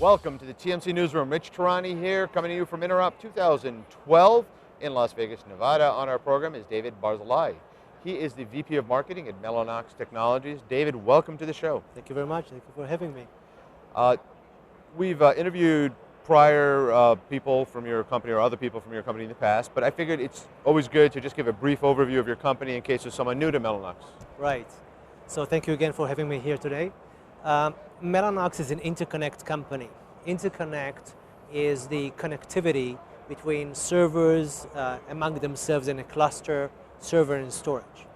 Welcome to the TMC Newsroom. Rich Tehrani here, coming to you from Interop 2012 in Las Vegas, Nevada. On our program is David Barzilai. He is the VP of Marketing at Mellanox Technologies. David, welcome to the show. Thank you very much. Thank you for having me. We've interviewed prior people from your company or other people from your company in the past, but I figured it's always good to just give a brief overview of your company in case there's someone new to Mellanox. Right. So thank you again for having me here today. Mellanox is an interconnect company. Interconnect is the connectivity between servers among themselves in a cluster, server and storage.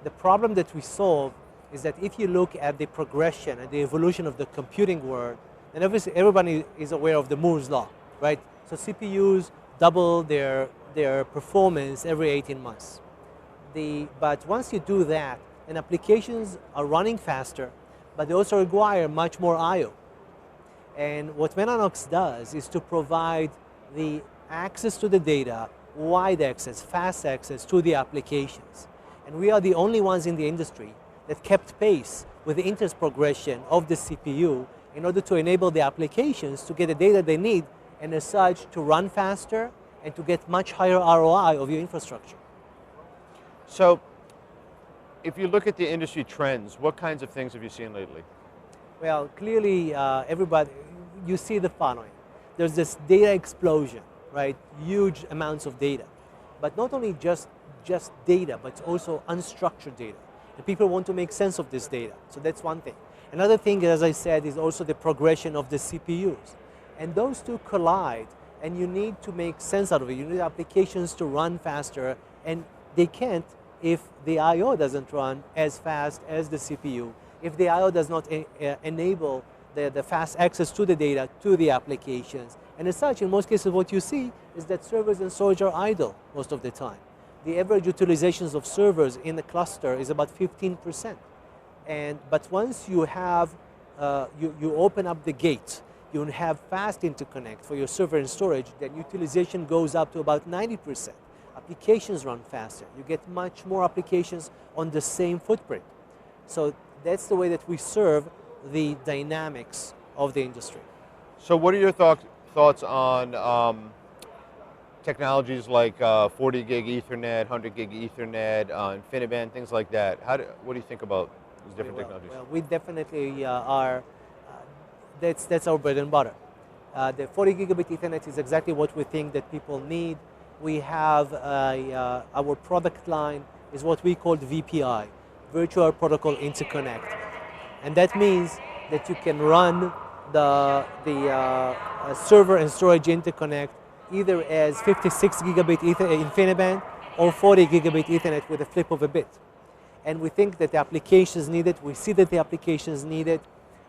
The problem that we solve is that if you look at the progression and the evolution of the computing world, and obviously everybody is aware of the Moore's law, right? So CPUs double their performance every 18 months. But once you do that, then applications are running faster, but they also require much more I/O. And what Mellanox does is to provide the access to the data, wide access, fast access to the applications. And we are the only ones in the industry that kept pace with the interest progression of the CPU in order to enable the applications to get the data they need, and as such to run faster and to get much higher ROI of your infrastructure. So, if you look at the industry trends, what kinds of things have you seen lately? Well, clearly, you see the following. There's this data explosion, right? Huge amounts of data. But not only just data, but also unstructured data. And people want to make sense of this data. So that's one thing. Another thing, as I said, is also the progression of the CPUs. And those two collide, and you need to make sense out of it. You need applications to run faster, and they can't if the I/O doesn't run as fast as the CPU, if the I/O does not enable the fast access to the data, to the applications. And as such, in most cases, what you see is that servers and storage are idle most of the time. The average utilizations of servers in the cluster is about 15%. But once you have, you open up the gate, you have fast interconnect for your server and storage, then utilization goes up to about 90%. Applications run faster. You get much more applications on the same footprint. So that's the way that we serve the dynamics of the industry. So what are your thoughts on technologies like 40 gig Ethernet, 100 gig Ethernet, Infiniband, things like that? What do you think about these different technologies? Well, we definitely are, that's our bread and butter. The 40 gigabit Ethernet is exactly what we think that people need. We have our product line is what we call VPI, Virtual Protocol Interconnect. And that means that you can run the server and storage interconnect either as 56 gigabit InfiniBand or 40 gigabit Ethernet with a flip of a bit. And we think that the applications need it. We see that the applications need it.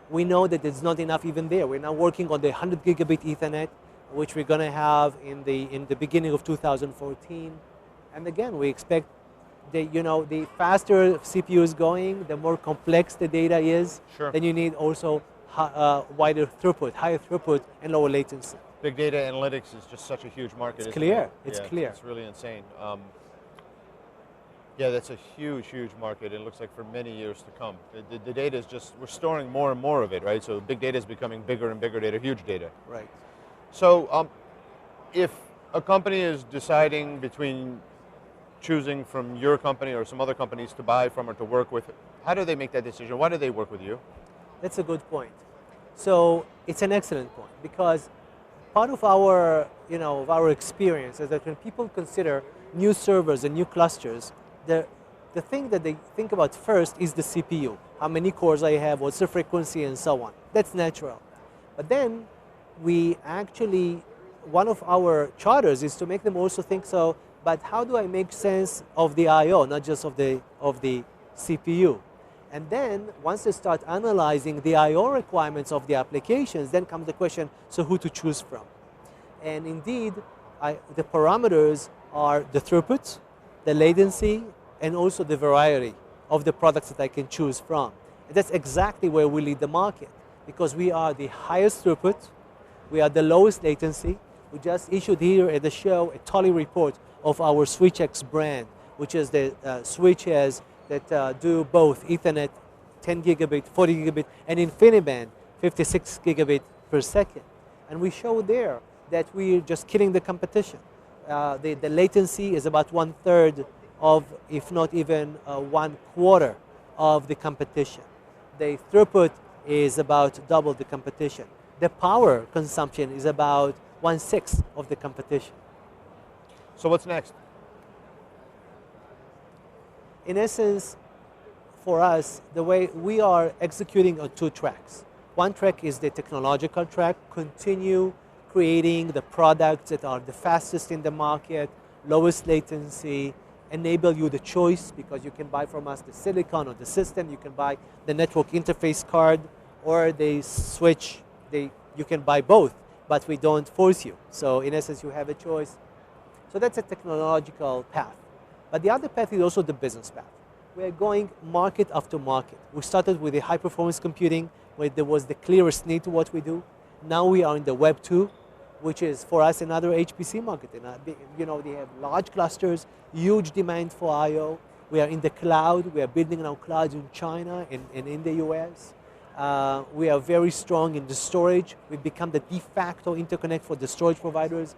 We know that it's not enough even there. We're now working on the 100 gigabit Ethernet, which we're going to have in the beginning of 2014. And again, we expect the faster CPU is going, the more complex the data is, sure. Then you need also wider throughput, higher throughput, and lower latency. Big data analytics is just such a huge market. It's clear. It's clear. It's really insane. Yeah, that's a huge, huge market. It looks like for many years to come. The data is just, we're storing more and more of it, right? So big data is becoming bigger and bigger data, huge data. Right. So if a company is deciding between choosing from your company or some other companies to buy from or to work with, how do they make that decision? Why do they work with you? That's a good point. So it's an excellent point, because part of our, of our experience is that when people consider new servers and new clusters, the thing that they think about first is the CPU. How many cores I have, what's the frequency, and so on. That's natural. But then we actually, one of our charters is to make them also think so, but how do I make sense of the I/O, not just of the CPU? And then once they start analyzing the I/O requirements of the applications, then comes the question, so who to choose from? And indeed, the parameters are the throughput, the latency, and also the variety of the products that I can choose from. And that's exactly where we lead the market, because we are the highest throughput, we are the lowest latency. We just issued here at the show a Tolly report of our SwitchX brand, which is the switches that do both Ethernet 10 gigabit, 40 gigabit, and InfiniBand 56 gigabit per second. And we show there that we're just killing the competition. The latency is about 1/3 of, if not even 1/4 of the competition. The throughput is about double the competition. The power consumption is about 1/6 of the competition. So what's next? In essence, for us, the way we are executing on 2 tracks. One track is the technological track, continue creating the products that are the fastest in the market, lowest latency, enable you the choice because you can buy from us the silicon or the system, you can buy the network interface card or the switch, you can buy both, but we don't force you. So in essence, you have a choice. So that's a technological path. But the other path is also the business path. We are going market after market. We started with the high performance computing where there was the clearest need to what we do. Now we are in the Web 2, which is for us another HPC market. And, they have large clusters, huge demand for I/O. We are in the cloud. We are building our clouds in China and in the US. We are very strong in the storage. We've become the de facto interconnect for the storage providers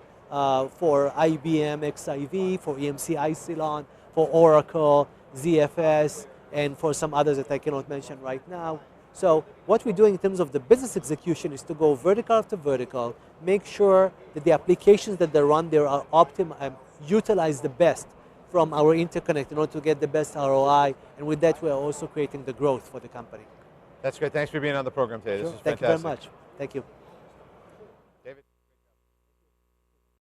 for IBM XIV, for EMC Isilon, for Oracle, ZFS, and for some others that I cannot mention right now. So what we're doing in terms of the business execution is to go vertical after vertical, make sure that the applications that they run there are utilize the best from our interconnect in order to get the best ROI, and with that we are also creating the growth for the company. That's great. Thanks for being on the program today. Sure. This is Thank fantastic. you very much. Thank you.